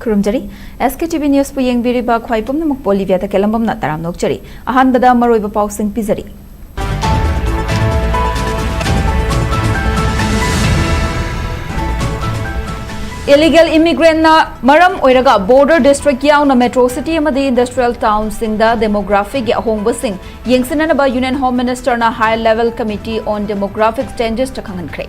Kurumjari, SKTV News Puyeng Biriba Kwaipum Namuk Bolivia the Kelambam Nataram Nokjari, Ahan Bada Maroiba Pausing Pizari. Illegal immigrant na maram oiraga border district yauna metro city amadi industrial town singda demographic ya hongba sing yengsinana ba Union Home Minister na high level committee on demographic changes ta khangan kre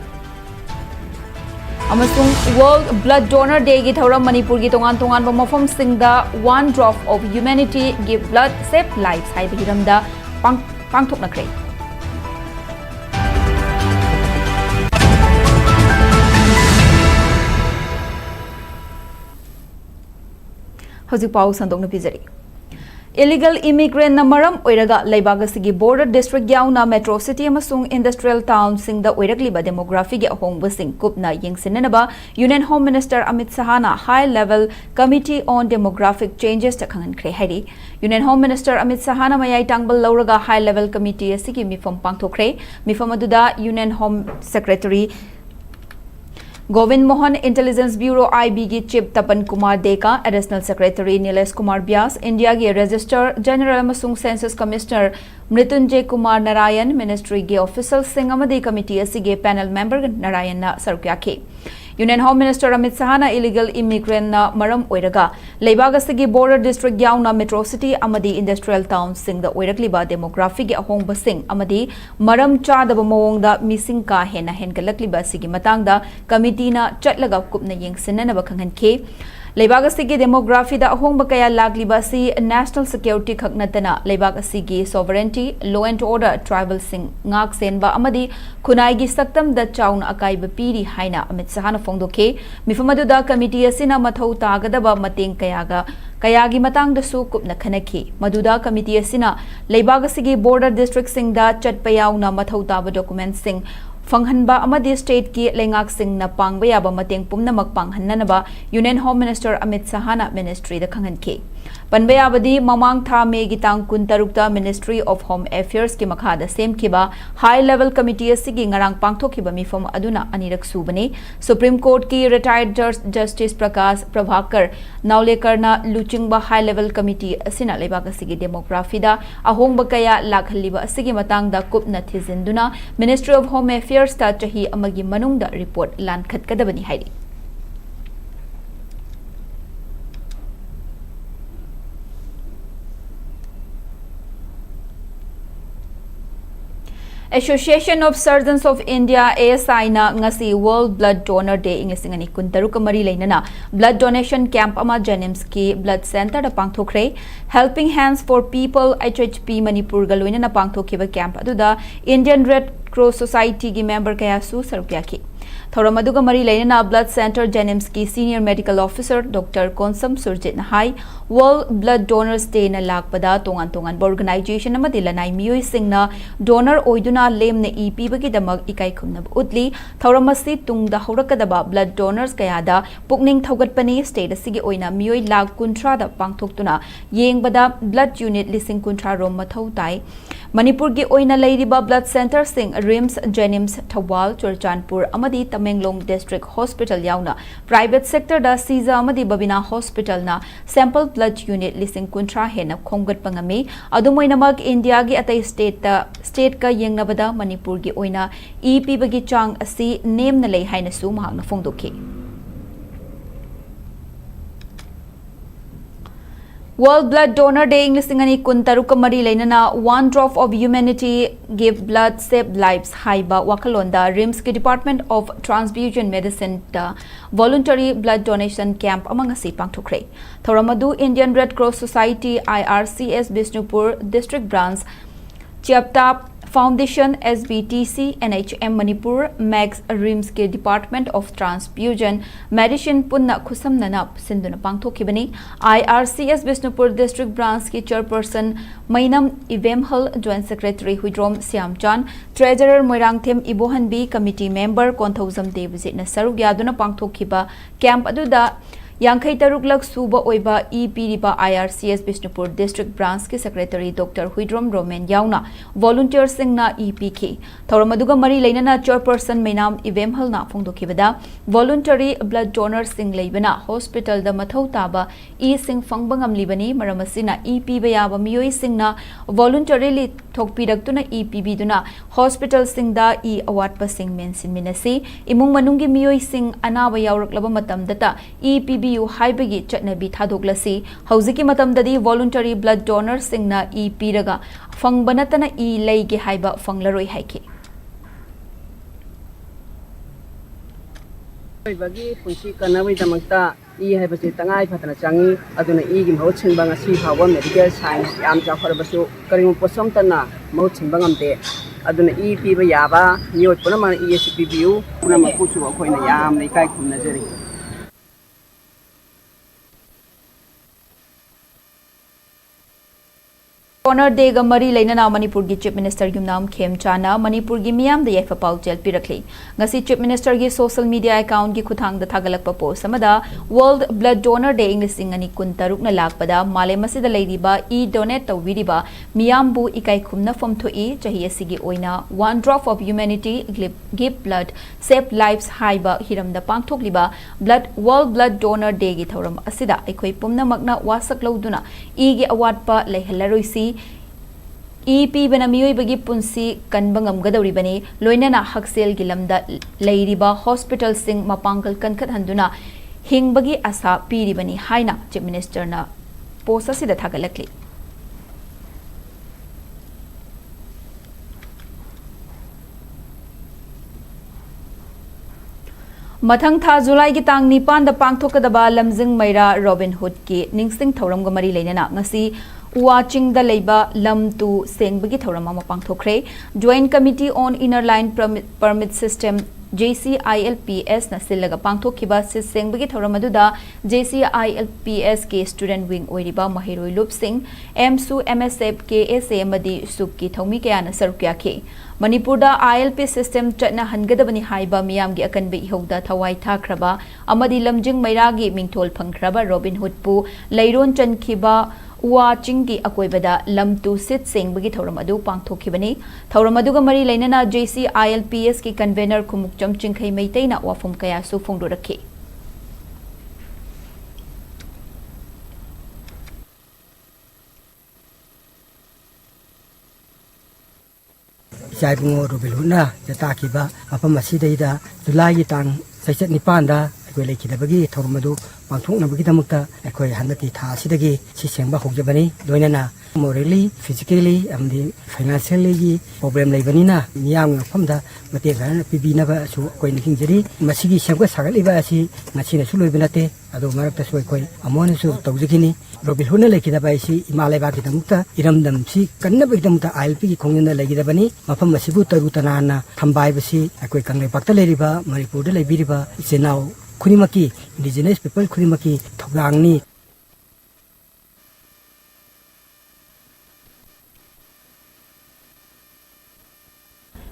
amasung World Blood Donor Day gi thauram Manipur gi tongan tongan ba mafam singda one drop of humanity give blood save lives hai biramda pangthok na kre Illegal immigrant na maram oiraga laibagasi border district yauna metro city amasung industrial town singda oiragliba demography gi ahongba sing kupna yengsinanaba Union Home Minister Amit Sahana high level committee on demographic changes ta khangan kre hairi Union Home Minister Amit Sahana mayai tangbal lauraga high level committee asigi mifam pangthokre mifam aduda Union Home Secretary Govind Mohan, Intelligence Bureau IB ki Chief Tapan Kumar Deka, Additional Secretary Nilesh Kumar Vyas, India ki Registrar General Masung Census Commissioner Mritunjay Kumar Narayan, Ministry ki Official Singh Amadi Committee asige panel member Narayan na sarukya ke. Union Home Minister Amit Sahana illegal immigrant na maram oiraga leibagasi border district yauna metro city amadi industrial town singda oirakliba demography gi ahongba sing amadi maram chadaba mawongda missing ka hena hengalakliba sigi matangda committee na chatlaga kupna yengsinana ba khanghan ke leibagasi gi demography da ahongba kaya lagliba si national security khaknatana leibagasi gi sovereignty law and order tribal sing ngak senba amadi khunai gi saktam da chaun akai ba piri haina Amit Sahana fongdoke mifamadu da committee asina mathau tagadaba mateng kayagi matang da su kupna khanaki maduda committee asina leibagasi gi border district sing da chatpayaw na mathau taba documents sing Fanghanba amadi state ki lengak sing na pangba yaba mateng pumnamak panghananaba Union Home Minister Amit Sahana Ministry da khangan ke panba yabadi mamang tha me gi tang kun tarukta Ministry of Home Affairs ki makhada sem kiba high level committee asigi ngarang pangthokiba mifam aduna anirak subane Supreme Court ki retired Justice Prakash Prabhakar Naulekar na luchingba high level committee asina leibagasi demography da ahongba kaya lakhalliba asigi matang da kupna thizinduna Ministry of Home Affairs ta chahi amagi manungda report lan khatkadabani hairi Association of Surgeons of India ASI na ngasi World Blood Donor Day ingisingani kuntaruka mari lainana blood donation camp ama Jenims ki blood center da pangthokre helping hands for people HHP Manipur galoina na pangthokhiba camp aduda Indian Red Cross Society gi member kaya su sarukya ki Thoramaduga Mari Lainana Blood Center Jenims ki Senior Medical Officer Dr. Konsam Surjit Nahai World Blood Donors Day na lakpada tongan organization na madilanay miyoy singna donor oiduna lem na ipibagi damag ikay kumnab utli Thoramasi tungda hurakadaba blood donors kayada pukning thawgatpani state sige oina miyoy lag kuntra da pangthoktuna yengbada blood unit lising kuntra rom mathautai Manipur gi oina leiriba blood center sing RIMS Jenims Thawal Churchanpur amadi Tamenglong District Hospital yauna private sector da Siza amadi Babina Hospital na sample blood unit lising kuntra hena khonggat pangami adumoinamag India gi atai state ka yengnabada Manipur gi oina EP bagi chang asi name na lei haina su mahang na fongdoki World Blood Donor Day inglisingani kuntaruka mari lainana one drop of humanity give blood save lives haiba wakalonda RIMS ki Department of Transfusion Medicine da voluntary blood donation camp among si pangthokre Thoramadu Indian Red Cross Society IRCS Bishnupur District Branch Chiaptap Foundation SBTC NHM Manipur Max RIMS ke Department of Transfusion Medicine punna khusamnana sinduna pangthokibani IRCS Bishnupur District Branch ki Chairperson Mainam Imphal Joint Secretary Huidrom Siamchan Treasurer Moirangthem Ibohanbi Committee Member Konthauzam Devjit na sarugyaduna pangthokiba camp aduda Yankai Taruklak Suba Oiba EPDPA IRCS Bishnupur District Branch ki Secretary Dr. Huidrom Roman Yauna Volunteer Singna EPK Thoramaduga Mari Lainana Chairperson Mainam Imphal na Fungdokibada Voluntary Blood Donor Sing Laibana Hospital the Mathau Taba E Sing Fangbangam Libani Maramasina EP Bayaba Mioi Singna voluntarily Tokpidaktuna EPB Duna Hospital Singda E Awatpa Sing Mensin Minasi Imung Manungi Mioi Sing Anaba Yaurak Labamatam Data EPBU Haibagi Chatnabi Thadoglasi Hauziki Matam Dadi Voluntary Blood Donor Singna EP Raga Fangbanatana E Laigi Haiba Fanglaroi Haiki Bagi punsi kanawai damakta I hai basi tangai phatana changi aduna I gi mahut chinba ngasi phawa medical science yam chawhar basu karing posam tana mahut chinba ngamte aduna I piba yaba miot puna man ESPBU puna mapuchu akhoina yam nei kai khumna jeri Honor Day ga mari lainana Manipur gi Chief Minister Yumnam Khemchana Manipur gi miyam da yafa pau jel pirakli ngasi Chief Minister gi social media account gi khuthang da thagalakpa post amada World Blood Donor Day inglising ani kun taruk na lakpada male masida leiriba e donate tawiriba miyam bu ikai khumna fom thoi chahi asigi oina one drop of humanity give blood save lives haiba hiram da pangthokliba blood World Blood Donor Day gi thoram asida aikoi pumna magna wasak loduna e gi award pa leihalaroisi EP Benamioi Bagi Punsi Kanbangam Gadoribani, Loinana Haksel Gilamda Lairiba Hospital Sing Mapangal Kankat Handuna, Hing Bagi Asa Piribani Haina, Chief Minister na Posa Sida Tagalakli. Mathang tha July gi tang nipan da pangthokadaba lamjing maira Robin Hood ki ningsting thoram ga mari leinana ngasi watching the Labour Lam to Sengbagi Thoramama Pangthokre, Joint Committee on Inner Line Permit System JCILPS Nasilaga Pangthokiba Sengbagi Thoramaduda JCILPS K Student Wing Oiriba Mahiroi Lup Singh MSU MSF KSA Madi Suki Thomi Kayana Sarukya K Manipurda ILP system Chatna Hangadabani Haiba Miyamgi Akanbe Ihogda Thawai Thakraba Amadi Lamjing Mairagi Mingtol Pangkraba Robin Hood Pu Lairon Chankiba Watching ki akoibada lam tu sit sing bagi thoramadu pangthokibani thoramadu mari lainana JCILPS ki convener kumukcham chingkhai meiteina wafum kaya su phongdorakhi Saibungo Robiluna jata kiba apam asidaida July gi tang saisat nipan da akoi lekidabagi thoramadu pangthokna bagi damukta akoi handaki tha asidagi si sengba hogjabani loinana morally physically amdi financially gi problem leibanina miyam famda mate gan pibina ba su akoi nikingjeri masigi sengba sagaliba asi ngachina su loibinate ado marakta su akoi amon su tawjikini Robiluna lekidaba si imalaiba gi damukta iramdam si kanna bagi damukta ILP gi khongnda legidabani mafam masibu tarutanana thambai basi akoi kangle bakta leriba Manipur da lebiriba isenau Kunimaki, indigenous people Kunimaki, Togangni.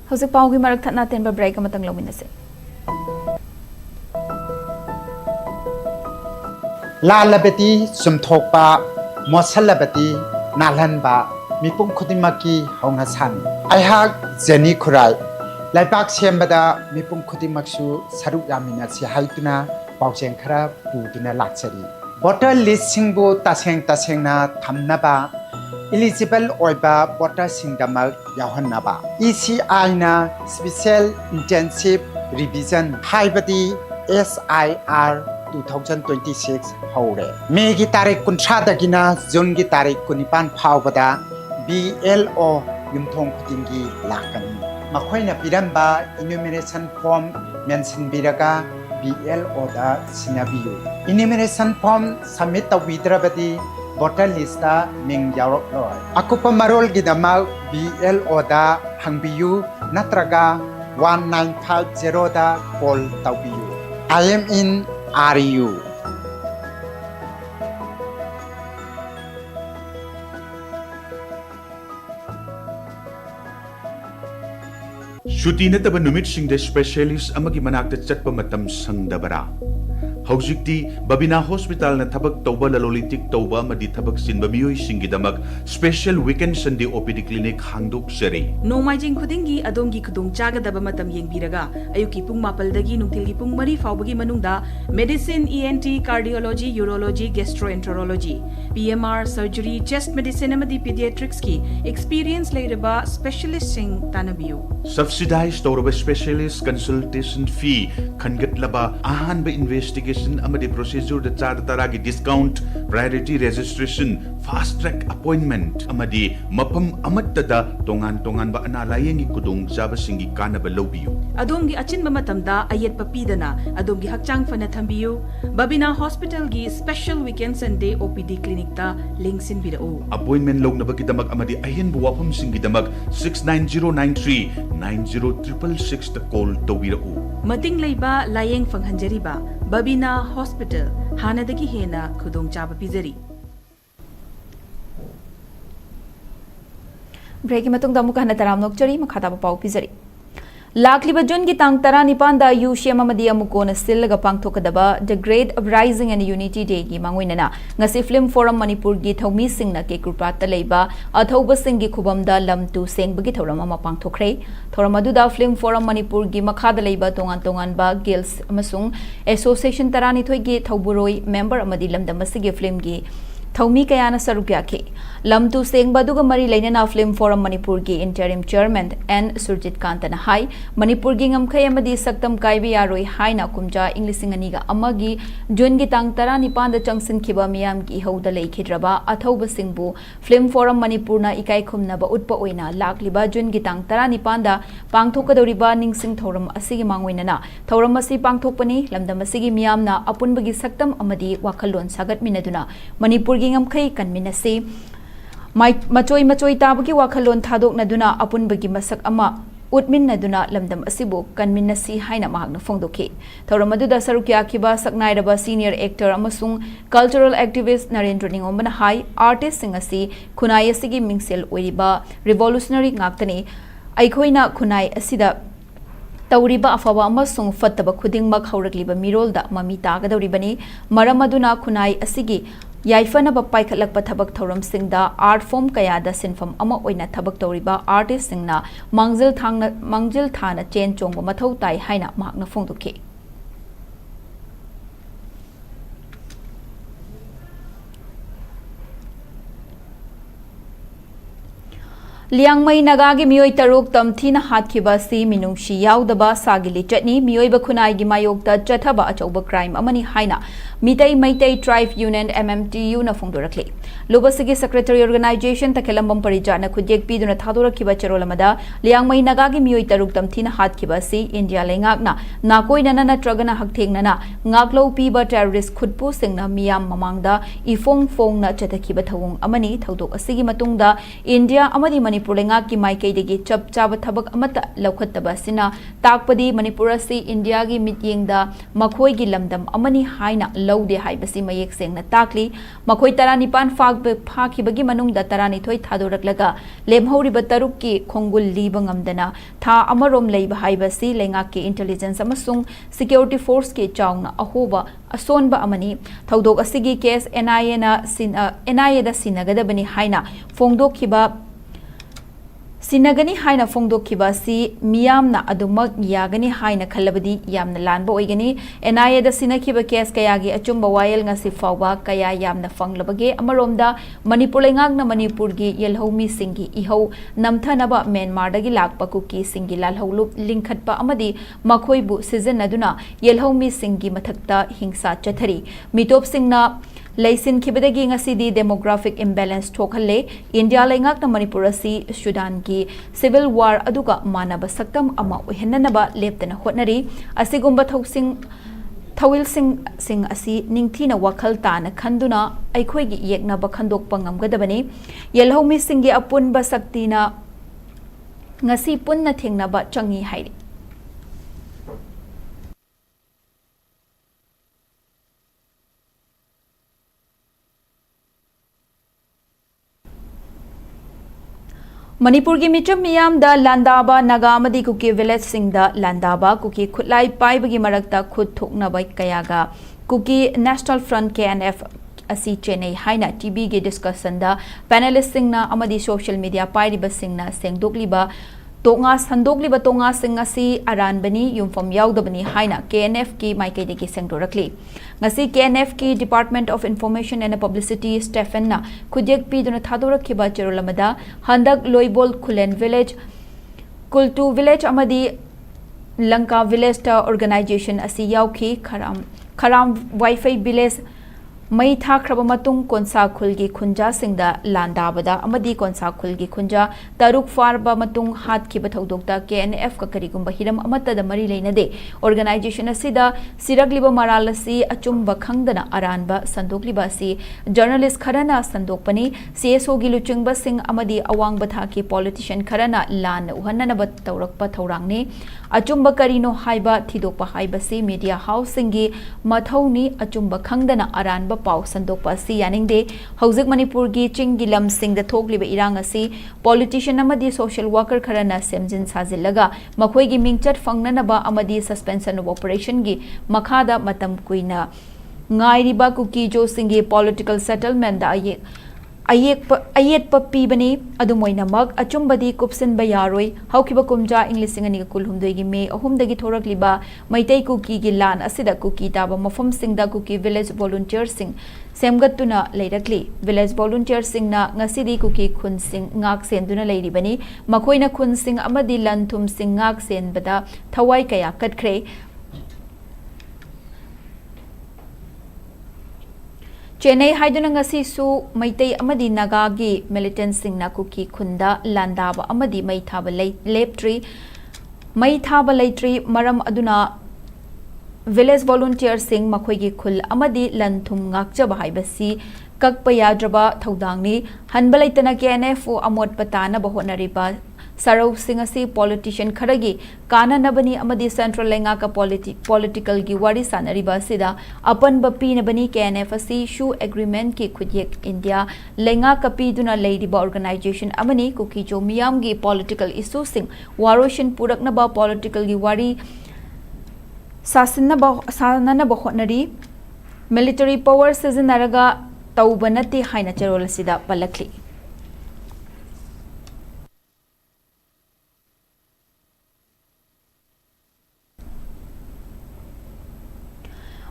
How's the Paugi Marakana Temba break a matang luminous? La labeti, some topa, Mosalabati, Nalanba, Mipum Kudimaki, Hongasan. I have Jenny Kurai. Laibak Siambada, Mipum Kudimaksu, Saruk Yamina, Si Haituna, Bausenkara, Buduna Laksari. Water Lissingbo, Tasengna, Tamnaba, Elizabeth Oiba, Water Singama, Yahanaba. ECI Special Intensive Revision, Haibadi, SIR 2026, Hore. Megi Tarik Kunchadagina, Zungi Tarik Kunipan Paubada, BLO, Yumtong Kudingi, Lakani. Makoina Piramba enumeration form mention biraga BLO da sinabiyu. Enumeration form submit the widrabadi voter list da ming yarok loy. Akupa marol gidama BLO da hangbiyu natraga 1950 da call tawbiyu. I am in RU. Shuti nataba numit sing de specialist amagi manakta chatpa matam sangdabara. हौजिक्ति Babina hospital न थबक तौबा ललोलिटिक तौबा मदि थबक सिनबा मियोइ सिंगिदमक special weekend Sunday OPD clinic हांगदोक सरी नोमाइजिंग खुदिंगी अदोमगी खुदोंग चागदबा मतम येंगबिरगा अयुकी पुंग मापलदगी नुंगथिलगी पुंग मरी फावबगी मनुंगदा medicine ENT cardiology urology gastroenterology PMR surgery chest medicine अमदी पीडियाट्रिक्स की एक्सपीरियंस लेरबा स्पेशलिस्ट सिंग तानबियो सब्सिडाइज तौरबा स्पेशलिस्ट कंसल्टेशन फी खनगतलबा अहानबा इन्वेस्टिगेशन अमदी प्रोसीजर द चार तरागी discount priority registration fast track appointment अमदी मफम अमत्तदा तोंगान तोंगानबा अना लायेंगी खुदोंग चाबसिंगी कानबा लौबियो अदोमगी अचिनबा मतमदा अयेतपा पीदना अदोमगी हक्चांग फना थंबियो बबिना हॉस्पिटल की special weekend Sunday OPD clinic ता लिंक सिनबिरओ अपॉइंटमेंट लोगनबकीदमक अमदी अहेनबु वाफमसिंगीदमक 69093 90666 ता कॉल तौबिरओ मतिंग लेबा लायेंग फंगहंजरीबा बबिना हॉस्पिटल हानादगी हेना खुदोंग चाबा पिजरी ब्रेक की मतुंग दमुक हना तराम नोकचरी मखाता पाउ पिजरी लाखलिबा जून की तांग तरा निपानदा यूशियम अमदी अमुकोन सिलगा पांगथोकदबा the great uprising and unity day की मांगोइनना ngasi फिल्म फोरम मणिपुर की थौमी सिंगना के कृपात लेबा अथौब सिंग की खुबमदा लमतु सेंगबगी थौरम अमा पांगथोखरे थौरम अदुदा फिल्म फोरम मणिपुर की मखादा लेबा तोंगान तोंगान बा गिल्स अमसुंग एसोसिएशन तरानिथोय की थौबुरोई मेंबर अमदी लमदम मसिगे फिल्म की थौमी कयाना सरुक याखे लमतु सेंगबदुगा मरी लेना फिल्म फोरम मणिपुर की इंटरिम चेयरमैन एन सुरजित कांतना हाई मणिपुर की ngमखै अमदी सक्तम काइबे यारोई हाइना कुमजा इंग्लिसिंग अनिगा अमगी जून की तांग तरा निपान द चंगसिनखिबा मियाम की हौदा लेखिद्रबा अथौब सिंगबु फिल्म फोरम मणिपुर ना इकाई खुमनबा उत्पा ओइना लाखलिबा जून की तांग तरा निपान दा पांगथोकदौरिबा निंगसिंग थौरम असिगी मांगोइनना थौरम असी पांगथोकपनी लमदम असिगी मियामना अपुनबगी सक्तम अमदी वाखलोन सागतमिनदुना मणिपुर की ngमखै कन्मिनसे मचोई मचोई ताबगी वाखलोन थादोकनदुना अपुनबगी मसक अमा उत्मिनदुना लमदम असिबो कन्मिनसी हाइना महागना फोंदोखे थौरम अदुदा सरुक याखिबा सकनाइरबा सीनियर एक्टर अमसुंग कल्चरल एक्टिविस्ट नरेंद्र निंगोमना हाई आर्टिस्ट सिंग असि खुनाई असिगी मिंगसेल ओइरिबा रिवोल्यूशनरी ngaktani अइखोइना खुनाई असिदा तौरिबा अफबा अमसुंग फत्तबा खुदिंगमक हौरकलिबा मिरोलदा ममी तागदौरिबनी मरम अदुना खुनाई असिगी याइफनबा पाइखलकपा थबक थौरम सिंगदा आर्ट फॉर्म कयादा सिनफम अमा ओइना थबक तौरिबा आर्टिस्ट सिंगना मांगजिल थाना चेन चोंगबा मथौ ताई हाइना महाकना फोंदोखे लियांगमई नागागी मियोई तरुक तमथीना हातखिबा सी मिनुंगशी याउदबा सागिली चटनी मियोई बखुनाई मायोक्ता चथबा अचौबा crime अमनी हाइना मितई Meitei tribe union MMTU ना फोंदोरखले लोबसगी सेक्रेटरी ऑर्गेनाइजेशन तखेलंबम परिजाना खुजेक पीदुना थादोरखिबा चरोलमदा लियांगमई नागागी मियोई तरुक तमथीना हातखिबा सी इंडिया लेंगाकना नाकोइनना नत्रगना हकथेंगना ngaklo पीबा टेररिस्ट खुदपु सिंगना मियाम ममांगदा इफोंग फोंगना चथखिबा थवोंग अमनी थौदोक असिगी मतुंगदा इंडिया अमदी मणिपुर लेंगाक की माइकैदगी चप चाब थबक अमता लौखत्तबा सिना ताकपदी मणिपुर असि इंडिया की मित्येंगदा मखोई की लमदम अमनी हाइना लौदे हाइबसी मयेक सेंगना ताकली मखोई तरा निपान फाखिबगी मनुंगदा तरानिथोई थादोरकलगा लेमहौरिबा तरुक की खोंगुल लीबा ngamdana था अमरोम लेइबा हाइबसी लेंगाक की इंटेलिजेंस अमसुंग सिक्योरिटी फोर्स के चाउना अहोबा असोनबा अमनी थौदोक असिगी केस NIA दा सिनगदबनी हाइना फोंगदोखिबा सिनगनी हाइना फोंदोखिबासी मियामना अदुमक यागनी हाइना खलबदी यामना लानबा ओइगनी NIA दा सिनखिबा केस कयागी अचुंबा वायल ngasi फावबा कया यामना फंगलबगे अमरोमदा मणिपुर लेंगाकना मणिपुर की येलहौमी सिंगी इहौ नमथनबा म्यांमार दगी लाकपा कुकी सिंगी लालहौलुप लिंखटपा अमदी मखोइबु सिजनदुना येलहौमी सिंगी मथक्ता हिंसा चथरी मिटोप सिंगना लैसिन खिबदगी ngasi demographic imbalance थोखले इंडिया लेंगाकना मणिपुर असि सुडान की सिविल वार अदुगा मानब सक्तम अमा ओहेननबा लेप्तना होटनरी असिगुंबा थौइल सिंग असि निंगथीना वखल ताना खंदुना अइखोइगी येकनबा खंदोकपा ngamgadabani येलहौमी सिंगी अपुनबा सक्तिना ngasi punna thengnaba changi hairi Manipur की मिचम मियाम दा लांदाबा नागामदी कुकी विलेज सिंग दा लांदाबा कुकी खुलाई पाइबगी मरक्ता खुद थोकनबा कयागा Kuki National Front KNF asi Chennai haina TV ge discussion da panelist singna amadi social media pairiba singna sengdokliba tonga sandokliba tonga singasi aranbani yumfam yaudabani haina KNF ki maikede ki sengdorakli ngasi KNF ki Department of Information and Publicity Stephen na khujek pi duna thadorakhiba cherolamada handak loibol khulen village kultu village amadi Lanka village ta organization asi yauki kharam wifi village Mai thakraba matung konsa khulgi khunja singda landabada amadi konsa khulgi khunja taruk farba matung hat ki bathodokta KNF ka karigumba hiram amata da mari leinade organization asida siragliba maralasi achumba khangdana aranba sandogliba si journalist kharana sandokpani CSO gi luchingba sing amadi awang batha ki politician kharana lan uhanna ba tawrakpa thorangni achumba karino haiba thidokpa haiba si media house singi mathoni achumba khangdana aranba pau sandokpa si yaningde hauzik Manipur gi chinggi lam singda thokliba irang asi politician amadi social worker kharana semjin sajillaga makhoi gi mingchat fangnanaba amadi suspension of operation gi makhada matam kuina ngairiba Kuki jo singi political settlement da ayet papi bani adumoina mag achumbadi kupsin bayaroi haukiba kumja inglising ani kulhumdoi gi me ahumdagi thorakliba maitai Kuki gi lan asida Kuki taba mafam singda Kuki village volunteer sing semgatuna leirakli village volunteer sing na ngasidi Kuki khun sing ngak senduna leiribani makoina khun sing amadi lanthum sing ngak sen bada thawai kaya katkre Chennai haiduna ngasi su maitai amadi naga gi militant singna Kuki khunda landaba amadi mai thaba leitri maram aduna village volunteer sing makhoi gi khul amadi lanthum ngakchaba haibasi kakpa yadraba thodangni hanbalaitana KNF amot patana bahonariba Sarau Singasi politician Kharagi Kana Nabani Amadi Central Lenga ka political gi wari sanariba sida apan bapi nabani KNFC shu agreement ki khujek India Lenga kapi duna leidiba organization amani Kuki jo miyam gi political issue sing waroshin puraknaba political gi wari sanana ba hotnari military power sizinaraga taubanati haina cherol sida palakli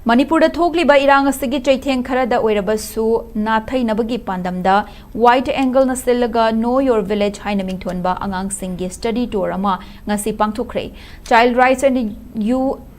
Manipur da thokliba irang asigi chaitheng kharada oirabasu nathai nabagi pandamda wide angle na sillaga know your village haina mingthonba angang singi study tour ama ngasi pangthokre child rights and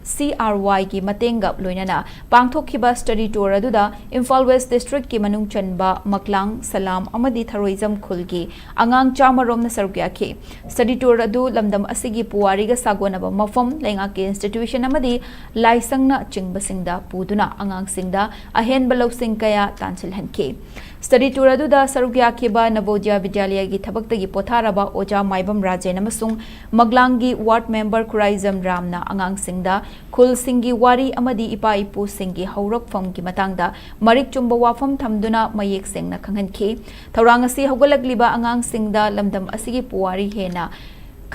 CRY ki matenga loinana pangthokhiba study tour aduda Imphal West District ki manung chanba Maklang Salam amadi Tharoism khulgi angang chamarom na sarukya ki study tour adu lamdam asigi puwari ga sagonaba mafam lenga ki institution amadi laisangna chingbasingda puduna angang singda ahen balaw sing kaya tansil hanke study tour aduda sarukya kiba Navodia Vidyalaya gi thabakta gi potharaba oja maibam rajen amasung Maglangi ward member Kuraizam Ramna angang singda khul singi wari amadi ipa ipu singi haurak fam gi matangda marik chumba wafam thamduna mayek sengna khanghanki thorang asi hogalagliba angang singda lamdam asigi puwari hena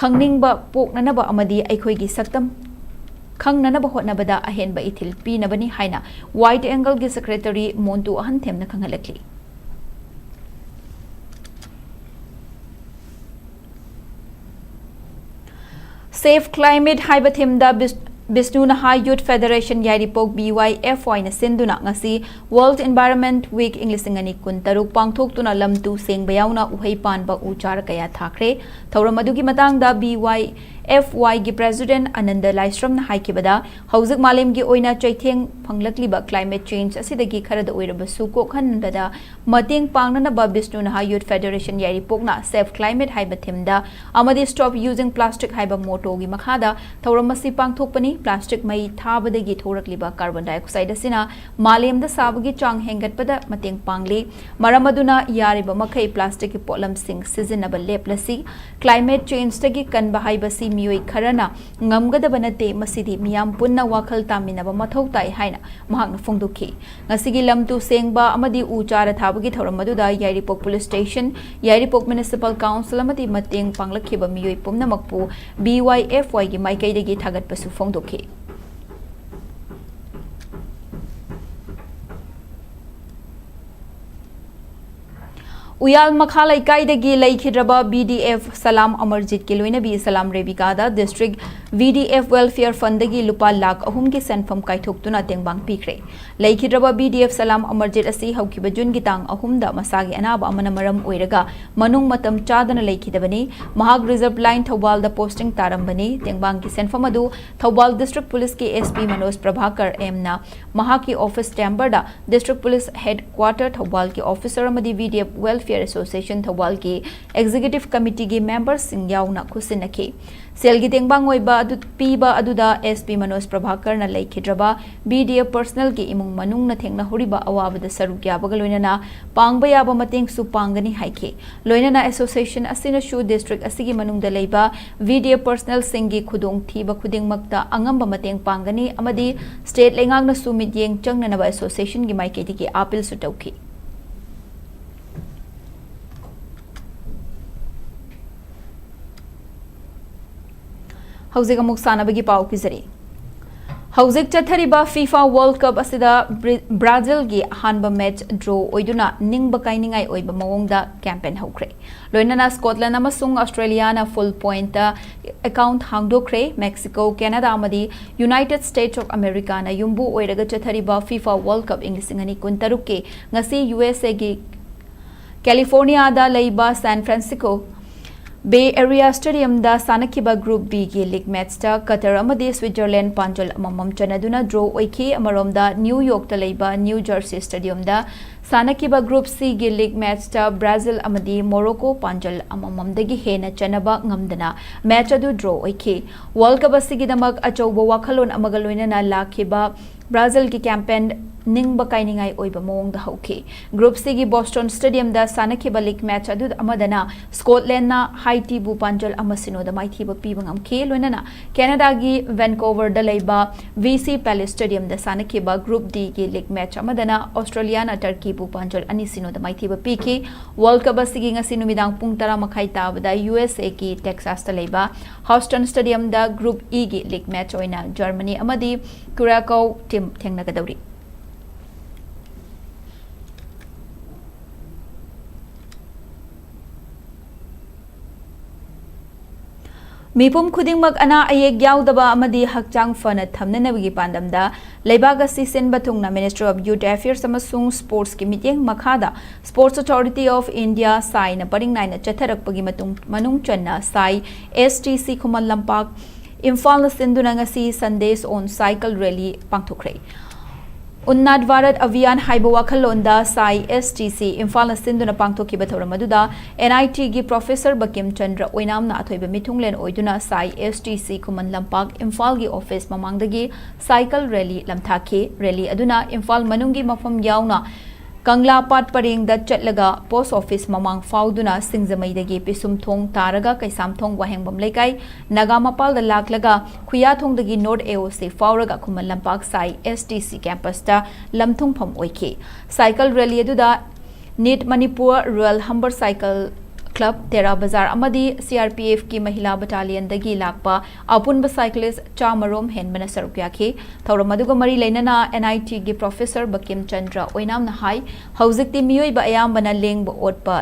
khangningba poknanaba amadi aikhoi gi saktam khangnanaba hotnabada ahenba ithil pinabani haina wide angle gi secretary Montu ahan themna khanghalakli Safe Climate Haibathimda Bisnuna High Youth Federation Yaripok BYFY na sinduna ngasi World Environment Week Englishingani kun taruk pangthoktuna lamtu sengbayauna uhei panba uchar kaya thakre thauramadu gi matangda BYFY gi president Ananda Laistram na haikibada hauzik malem gi oina chaitheng phanglakliba climate change asidagi kharada oirabasu kokhanbada mating pangnana ba Bisnuna High Youth Federation Yaripok na Safe Climate Haibathimda amadi stop using plastic haiba motto gi makhada thauramasi pangthokpani plastic mai thabadagi thorakliba carbon dioxide asina malemda sabagi chang hengatpada mateng pangli maramaduna yariba makai plastic ki polam sing sizinaba leplasi climate change tagi kanba haibasi miyoi kharana ngamgadaba nate masidi miyam punna wakhal taminaba mathau tai haina mahakna phongdukhi ngasigi lamtu sengba amadi uchara thabagi thoramaduna Yaripok police station Yaripok municipal council amadi mateng panglakhiba miyoi pumnamakpu BYFY gi maikai dagi thagatpasu phongdukhi Uyal Makhala Ikaidagi Laikhidraba BDF Salam Amarjit Kiluinabi Salam Rebikada District VDF Welfare Fundagi Lupa Lak Ahum ki Senfam Kaithoktuna Tengbang Pikre. Laikhidraba BDF Salam Amarjit Asi Haukiba Jun Gitang Ahumda Masagi Anaba Amanamaram Oiraga Manung Matam Chadana Laikhidabani Mahag Reserve Line Thawal the posting Tarambani Tengbang ki Senfamadu Thawal District Police ki SP Manos Prabhakar Emna Mahaki Office Tamberda District Police Headquarter Thawal ki Officer Amadi VDF Welfare Association Thawal ki Executive Committee ki members sing yauna khusinaki Selgi tengbang oiba adu piba aduda SP Manos Prabhakar na laikhidraba BDF personnel ki imung manung na thengna horiba awabada saruk yabaga loinana pangba yaba mateng su pangani haike loinana association asina shu district asigi manungda leiba VDF personnel singi khudong thiba khuding makta angamba mateng pangani amadi state lengang na sumit yeng changna na association gi maike ki appeal su tauki Hauzik amuk sanabagi pau kizari. Hauzik chathariba FIFA World Cup asida Brazil gi hanba match draw oiduna ningba kainingai oiba mawongda campaign hokre. Loinana Scotland amasung Australia na full point account hangdokre Mexico, Canada amadi United States of America na yumbu oiraga chathariba FIFA World Cup ingisingani kuntaruke ngasi USA gi California da leiba San Francisco Bay Area Stadium da Sanakiba Group B ki league match ta Qatar amadi Switzerland panjal amamam chanaduna draw oiki amaromda New York ta leiba New Jersey Stadium da Sanakiba Group C ki league match ta Brazil amadi Morocco panjal amamam dagi hena chanaba ngamdana match adu draw oiki World Cup asigi damak achauba wakhalon amagaloina na lakhiba Brazil ki campaign Ningba kainingai oiba mawong da hauke. Group C gi Boston Stadium da Sanakiba league match adu amadana Scotland na Haiti bu panjal amasino da maithiba pibang amke loinana Canada gi Vancouver da leiba VC Palace Stadium da Sanakiba Group D gi league match amadana Australia na Turkey bu panjal anisino da maithiba piki World Cup asigi ngasi numidang pung 10 makhai tabada USA ki Texas da leiba Houston Stadium da Group E gi league match oina Germany amadi Curacao team thengnagadawri Mipum khudingmak ana ayek yaudaba amadi hakchang fana thamnanabigi pandamda leibaga sisin batungna Ministry of Youth Affairs amasung Sports ki mityeng makhada Sports Authority of India sai na paring naina chatharakpagi manung channa sai STC Khuman Lampak Imphal na sinduna ngasi Sundays on Cycle Rally pangthokre Unnat Bharat Abhiyan haiba wakhalonda sai STC Imphal na sinduna pangthokiba thoramaduda NIT gi Professor Bakim Chandra oinamna athoiba mithunglen oiduna sai STC Khuman Lampak Imphal gi office mamangdagi cycle rally lamthaki rally aduna Imphal manungi mafam yauna Kangla Pat Paring da chatlaga post office mamang fauduna singzamaidagi pisum thong taraga kaisam thong wahengbam lekai nagamapal da laklaga khuya thong dagi North AOC fauraga Khuman Lampak sai STC campus da lamthung pham oike cycle rally aduda NIT Manipur Rural Humber Cycle Club Tera Bazar amadi CRPF ki Mahila Battalion dagi lakpa apunba cyclist chamarom henbana sarukya ki thawramaduga mari leinana NIT gi Professor Bakim Chandra oinam na hai hauzikti miyoi ba ayambana lengba otpa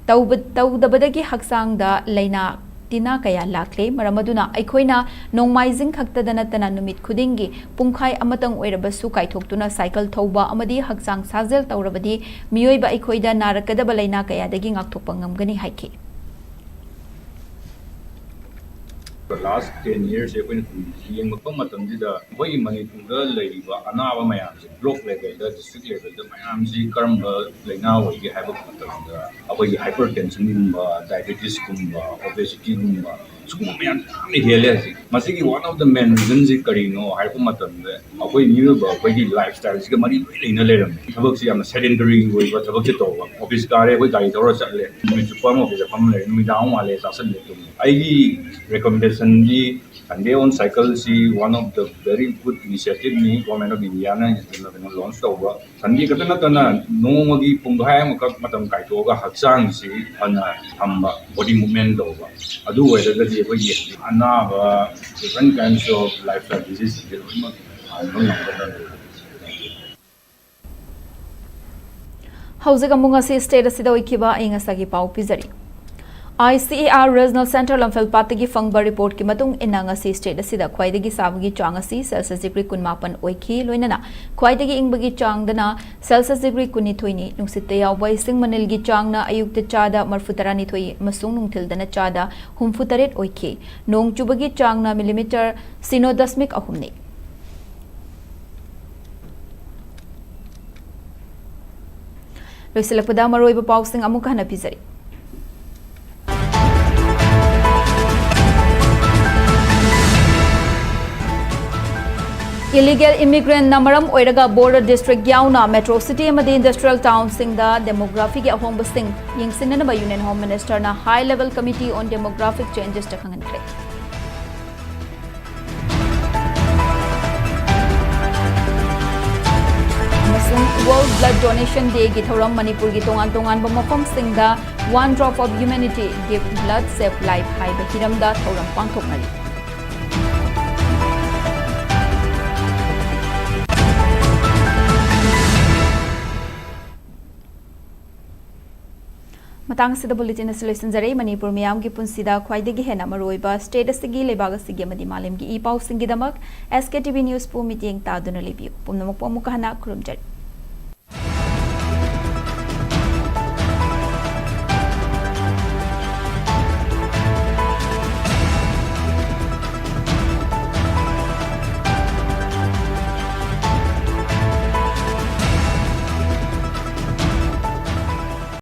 tawdabadagi haksang da leina tina kaya lakle maramaduna aikhoina nongmaizing khaktadana tana numit khudingi pungkhai amatang oirabasu kaithoktuna cycle thauba amadi haksang sajel tawrabadi miyoiba aikhoida narakadaba leina kaya dagi ngakthokpa ngamgani haike The last 10 years, when we are Manipur, Anava Mayams, block level, district level, the Mayamsi, Karma, like now we have a hypertension, diabetes, obesity, Masiki, one of the main reasons is hypermatan, a new lifestyle is in a letter. I'm sedentary with what office car with Gaitoro, which form of the family, me down while I recommendation and they on cycle see one of the very good initiative me government of Indiana is launched over Sandi Katanatana no Magi Pungham Matam Kaitoga Haksang see on body movement over. Adu whether the Anava different kinds of lifestyle diseases. Hausa Kamungasi State Asida Oikiba Ingasagi Pau Pizari. ICAR Regional Center Lamphel Patagi Fangba report ki matung inangasi state asida khwaidagi sabagi changasi Celsius degree 18 oiki loinana khwaidagi ingbagi changdana Celsius degree 12 nungsitte yawba ising manilgi changna ayukta chada marfutarani thoi masung nungthildana chada humfutaret oiki nong chubagi changna millimeter sinodasmik ahumni loisilakpada maroiba pausing amuka hana pizari. Illegal immigrant namaram oiraga border district yauna metro city amadi industrial town singda demography ki ahomba sing yingsinana Union Home Minister na high level committee on demographic changes ta khanganre. World Blood Donation Day ki thoram Manipur ki tongan ba mafam singda one drop of humanity give blood save life hai ba hiramda thoram pangthoknari. Matang sida bulletin solution zare Manipur miyam ki punsida khwaidagi hena maroiba state asigi lebaga sigi amadi malim ki ipau singi damak SKTV news pu meeting ta duna libiu pumnamak pu amukahana kurumjari.